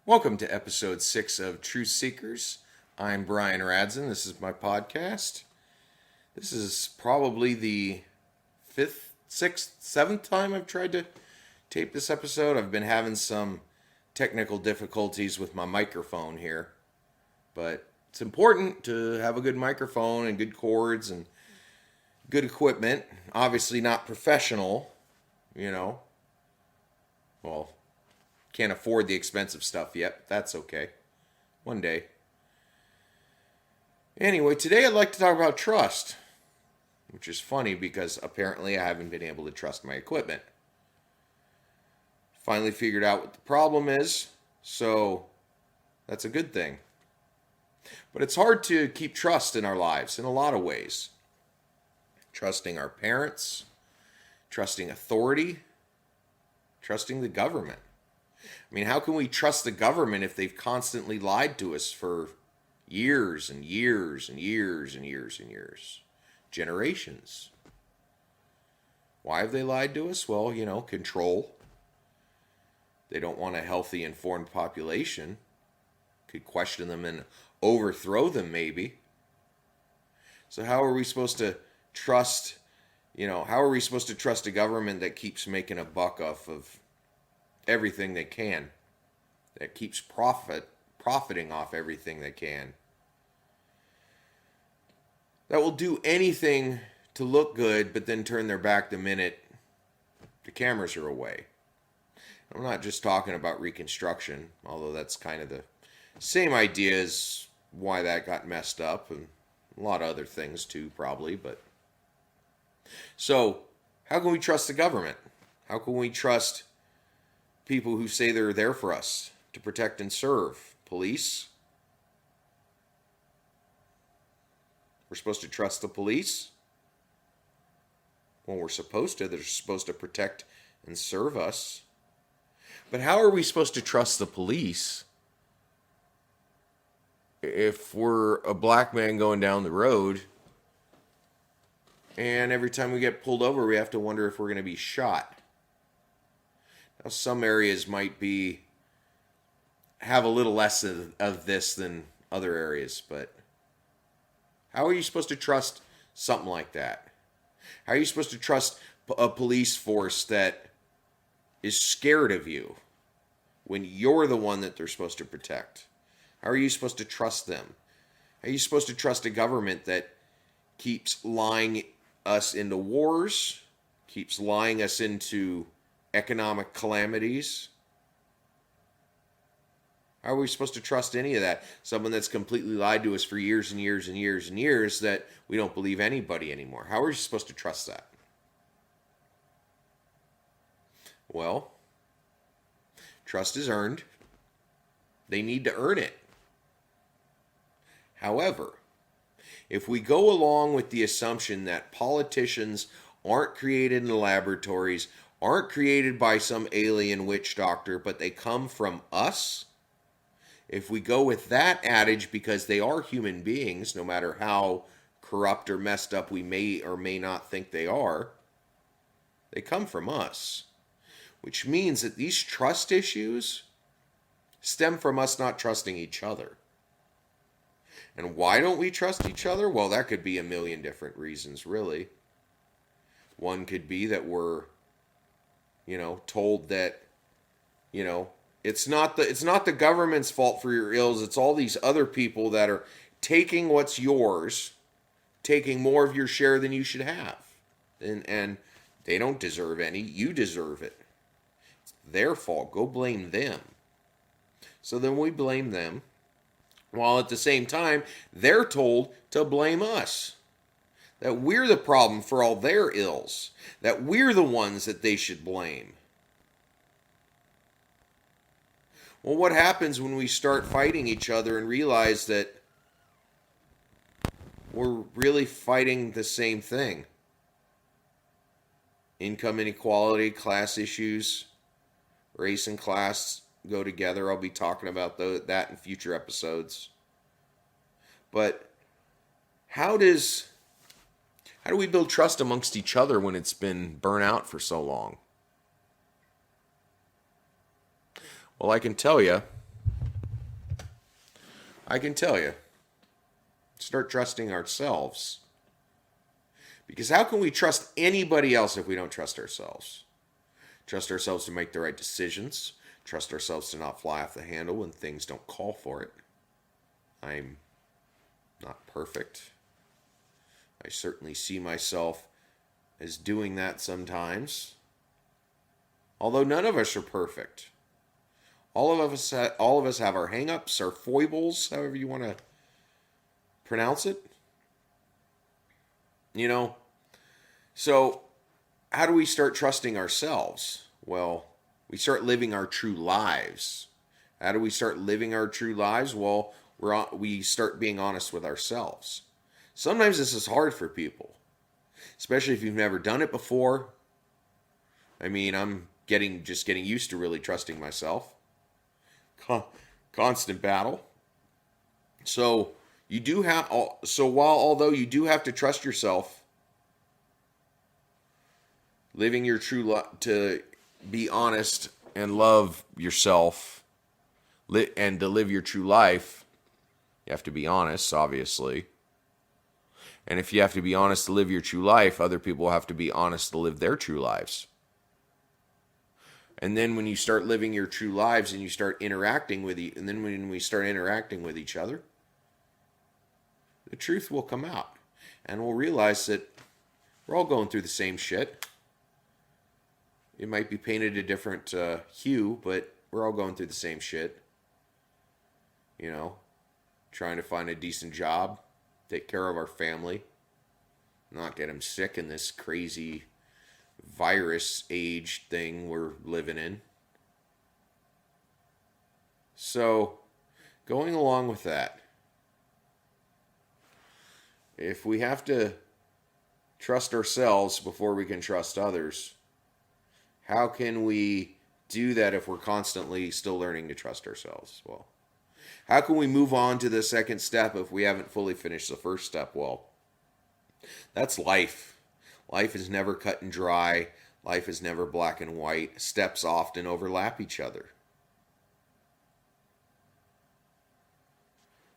Welcome to episode 6 of Truth Seekers. I'm Bryan Radzin. This is my podcast. This is probably the fifth, sixth, seventh time I've tried to tape this episode. I've been having some technical difficulties with my microphone here, but it's important to have a good microphone and good cords and good equipment. Obviously not professional, Well, can't afford the expensive stuff yet, but that's okay. One day. Anyway, today I'd like to talk about trust, which is funny because apparently I haven't been able to trust my equipment. Finally figured out what the problem is, so that's a good thing. But it's hard to keep trust in our lives in a lot of ways. Trusting our parents, trusting authority, trusting the government. I mean, how can we trust the government if they've constantly lied to us for years and years and years and years and years? Generations. Why have they lied to us? Well, control. They don't want a healthy, informed population. Could question them and overthrow them, maybe. So how are we supposed to trust, how are we supposed to trust a government that keeps making a buck off of everything they can, that keeps profiting off everything they can, that will do anything to look good but then turn their back the minute the cameras are away? I'm not just talking about Reconstruction, although that's kind of the same idea as why that got messed up, and a lot of other things too, probably. But so how can we trust the government? How can we trust people who say they're there for us to protect and serve? Police. We're supposed to trust the police. Well, we're supposed to. They're supposed to protect and serve us. But how are we supposed to trust the police if we're a black man going down the road and every time we get pulled over we have to wonder if we're going to be shot? Now, some areas might have a little less of this than other areas, but how are you supposed to trust something like that? How are you supposed to trust a police force that is scared of you when you're the one that they're supposed to protect? How are you supposed to trust them? How are you supposed to trust a government that keeps lying us into wars, keeps lying us into economic calamities? How are we supposed to trust any of that? Someone that's completely lied to us for years and years and years and years that we don't believe anybody anymore. How are we supposed to trust that? Well, trust is earned. They need to earn it. However, if we go along with the assumption that politicians aren't created in the laboratories, aren't created by some alien witch doctor, but they come from us, if we go with that adage because they are human beings, no matter how corrupt or messed up we may or may not think they are, they come from us. Which means that these trust issues stem from us not trusting each other. And why don't we trust each other? Well, that could be a million different reasons, really. One could be that we're, told that, it's not the government's fault for your ills. It's all these other people that are taking what's yours, taking more of your share than you should have. And they don't deserve any. You deserve it. It's their fault. Go blame them. So then we blame them, while at the same time, they're told to blame us. That we're the problem for all their ills. That we're the ones that they should blame. Well, what happens when we start fighting each other and realize that we're really fighting the same thing? Income inequality, class issues, race and class go together. I'll be talking about that in future episodes. But how do we build trust amongst each other when it's been burnt out for so long? Well, I can tell you, I can tell you, start trusting ourselves. Because how can we trust anybody else if we don't trust ourselves? Trust ourselves to make the right decisions. Trust ourselves to not fly off the handle when things don't call for it. I'm not perfect. I certainly see myself as doing that sometimes. Although none of us are perfect. All of us have our hang-ups, our foibles, however you want to pronounce it. You know, so how do we start trusting ourselves? Well, we start living our true lives. How do we start living our true lives? Well, we start being honest with ourselves. Sometimes this is hard for people, especially if you've never done it before. I mean, I'm getting used to really trusting myself. Constant battle. So although you do have to trust yourself, living your true life, to be honest and love yourself, and to live your true life, you have to be honest, obviously. And if you have to be honest to live your true life, other people have to be honest to live their true lives. And then when you start living your true lives and you start interacting with and then when we start interacting with each other, the truth will come out. And we'll realize that we're all going through the same shit. It might be painted a different hue, but we're all going through the same shit. You know, trying to find a decent job, take care of our family, not get them sick in this crazy virus age thing we're living in. So, going along with that, if we have to trust ourselves before we can trust others, how can we do that if we're constantly still learning to trust ourselves? Well, how can we move on to the second step if we haven't fully finished the first step? Well, that's life. Life is never cut and dry. Life is never black and white. Steps often overlap each other.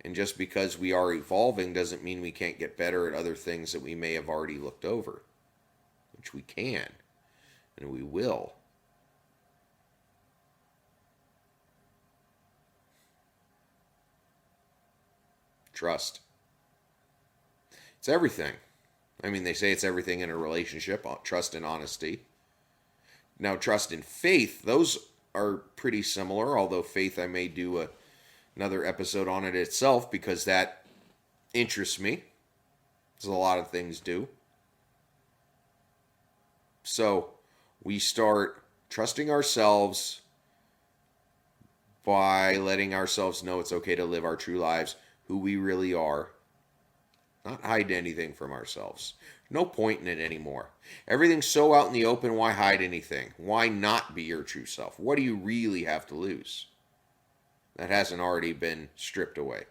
And just because we are evolving doesn't mean we can't get better at other things that we may have already looked over, which we can, and we will. Trust. It's everything. I mean, they say it's everything in a relationship, trust and honesty. Now, trust and faith, those are pretty similar, although faith, I may do another episode on it itself because that interests me, as a lot of things do. So, we start trusting ourselves by letting ourselves know it's okay to live our true lives, who we really are. Not hide anything from ourselves. No point in it anymore. Everything's so out in the open, why hide anything? Why not be your true self? What do you really have to lose that hasn't already been stripped away?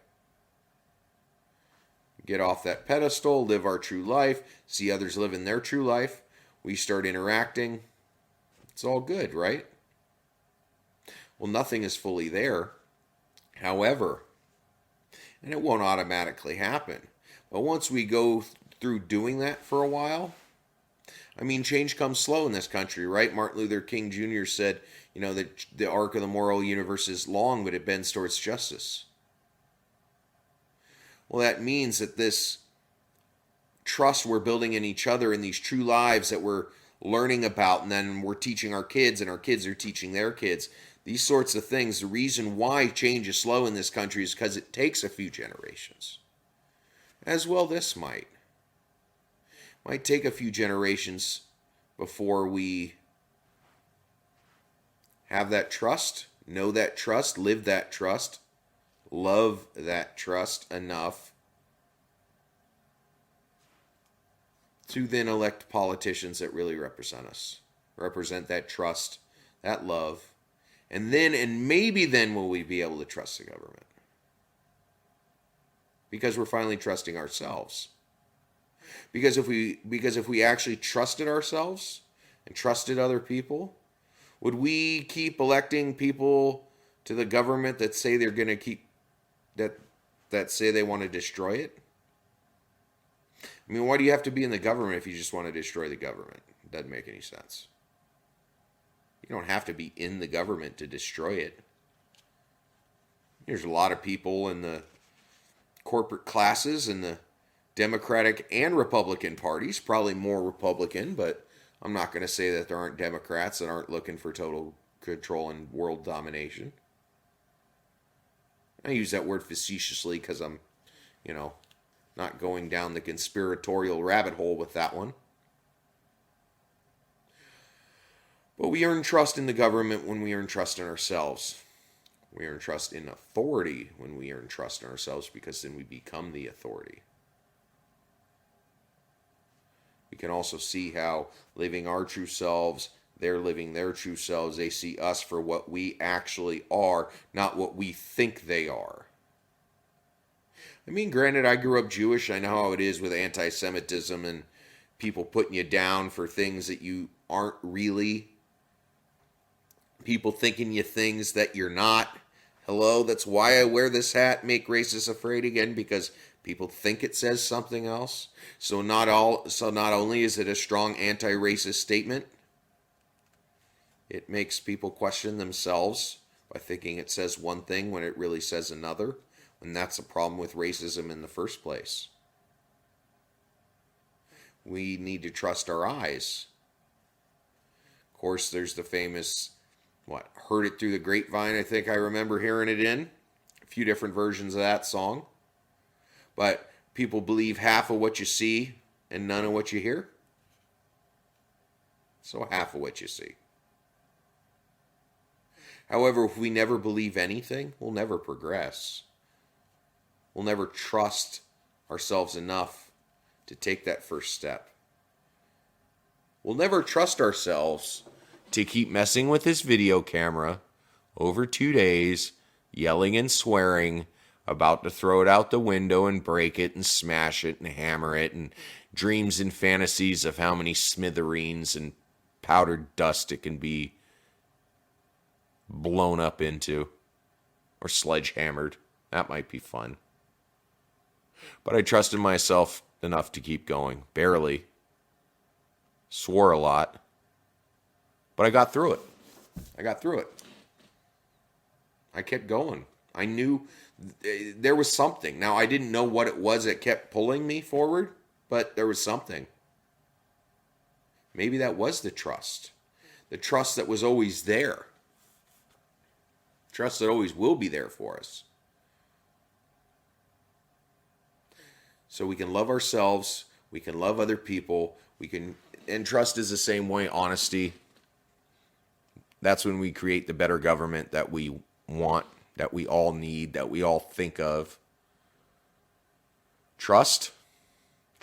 Get off that pedestal, live our true life, see others living their true life. We start interacting. It's all good, right? Well, nothing is fully there. However, and it won't automatically happen. But once we go through doing that for a while, I mean, change comes slow in this country, right? Martin Luther King Jr. said, that the arc of the moral universe is long, but it bends towards justice. Well, that means that this trust we're building in each other and these true lives that we're learning about, and then we're teaching our kids, and our kids are teaching their kids, these sorts of things, the reason why change is slow in this country is because it takes a few generations. As well, this might take a few generations before we have that trust, know that trust, live that trust, love that trust enough to then elect politicians that really represent us, represent that trust, that love, and maybe then will we be able to trust the government. Because we're finally trusting ourselves. Because if we actually trusted ourselves and trusted other people, would we keep electing people to the government that say they're going to keep, that that say they want to destroy it? I mean, why do you have to be in the government if you just want to destroy the government? It doesn't make any sense. You don't have to be in the government to destroy it. There's a lot of people in the corporate classes in the Democratic and Republican parties, probably more Republican, but I'm not going to say that there aren't Democrats that aren't looking for total control and world domination. I use that word facetiously because I'm, not going down the conspiratorial rabbit hole with that one. But we earn trust in the government when we earn trust in ourselves. We earn trust in authority when we earn trust in ourselves, because then we become the authority. We can also see how living our true selves, they're living their true selves. They see us for what we actually are, not what we think they are. I mean, granted, I grew up Jewish. I know how it is with anti-Semitism and people putting you down for things that you aren't really. People thinking you things that you're not. Hello, that's why I wear this hat, Make Racists Afraid Again, because people think it says something else. So not only is it a strong anti-racist statement, it makes people question themselves by thinking it says one thing when it really says another. And that's a problem with racism in the first place. We need to trust our eyes. Of course, there's the famous, Heard It Through the Grapevine, I think I remember hearing it in. A few different versions of that song. But people believe half of what you see and none of what you hear. So half of what you see. However, if we never believe anything, we'll never progress. We'll never trust ourselves enough to take that first step. We'll never trust ourselves to keep messing with this video camera over 2 days, yelling and swearing, about to throw it out the window and break it and smash it and hammer it, and dreams and fantasies of how many smithereens and powdered dust it can be blown up into or sledgehammered. That might be fun. But I trusted myself enough to keep going. Barely. Swore a lot. But I got through it. I kept going. I knew there was something. Now, I didn't know what it was that kept pulling me forward, but there was something. Maybe that was the trust. The trust that was always there. Trust that always will be there for us. So we can love ourselves, we can love other people, and trust is the same way, honesty. That's when we create the better government that we want, that we all need, that we all think of. Trust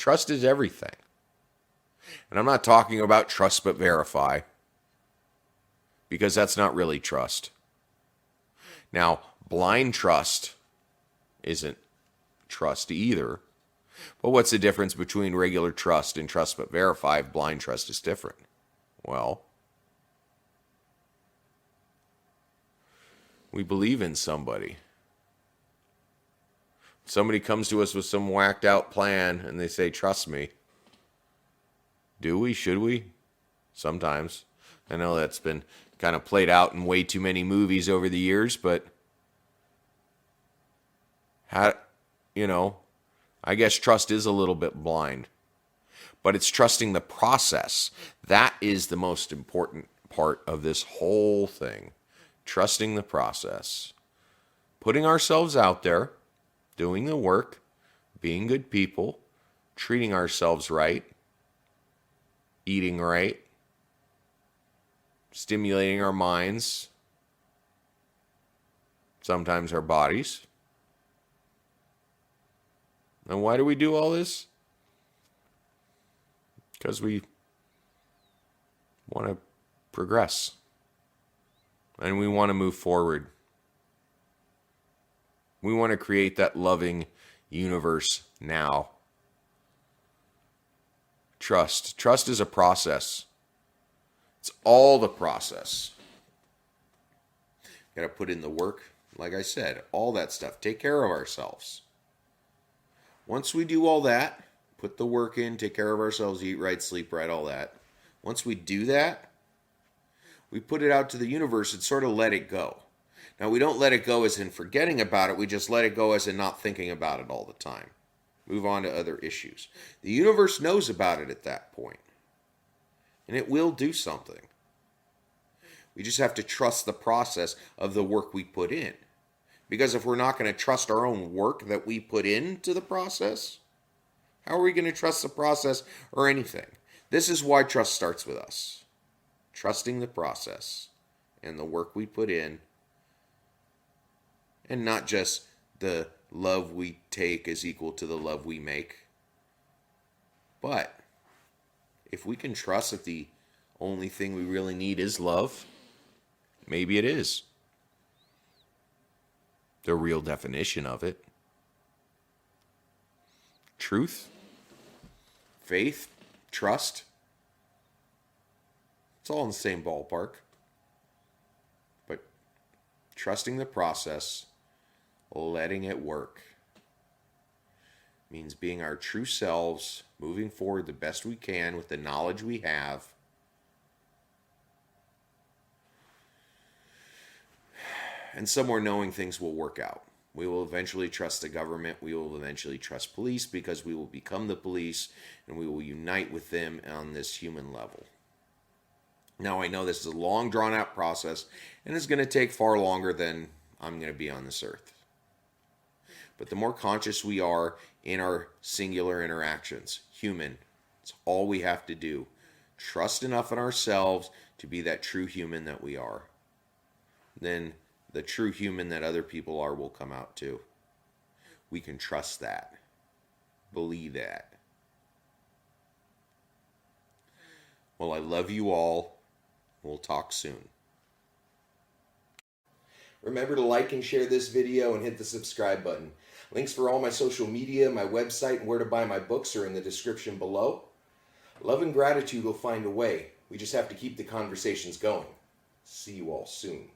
is everything. And I'm not talking about trust but verify, because that's not really trust. Now, blind trust isn't trust either. But what's the difference between regular trust and trust but verify if blind trust is different? Well, we believe in somebody. Somebody comes to us with some whacked out plan and they say, trust me. Do we? Should we? Sometimes. I know that's been kind of played out in way too many movies over the years, but I guess trust is a little bit blind. But it's trusting the process. That is the most important part of this whole thing. Trusting the process. Putting ourselves out there, doing the work, being good people, treating ourselves right, eating right, stimulating our minds, sometimes our bodies. And why do we do all this? Because we want to progress. And we want to move forward. We want to create that loving universe now. Trust. Trust is a process. It's all the process. Got to put in the work. Like I said, all that stuff. Take care of ourselves. Once we do all that, put the work in, take care of ourselves, eat right, sleep right, all that. Once we do that, we put it out to the universe and sort of let it go. Now, we don't let it go as in forgetting about it. We just let it go as in not thinking about it all the time. Move on to other issues. The universe knows about it at that point, and it will do something. We just have to trust the process of the work we put in. Because if we're not going to trust our own work that we put into the process, how are we going to trust the process or anything? This is why trust starts with us. Trusting the process and the work we put in, and not just the love we take is equal to the love we make. But if we can trust that the only thing we really need is love, maybe it is the real definition of it. Truth, faith, trust. It's all in the same ballpark. But trusting the process, letting it work, means being our true selves, moving forward the best we can with the knowledge we have. And somewhere knowing things will work out. We will eventually trust the government. We will eventually trust police because we will become the police and we will unite with them on this human level. Now, I know this is a long, drawn-out process and it's going to take far longer than I'm going to be on this earth. But the more conscious we are in our singular interactions, human, it's all we have to do. Trust enough in ourselves to be that true human that we are. Then the true human that other people are will come out too. We can trust that. Believe that. Well, I love you all. We'll talk soon. Remember to like and share this video and hit the subscribe button. Links for all my social media, my website, and where to buy my books are in the description below. Love and gratitude will find a way. We just have to keep the conversations going. See you all soon.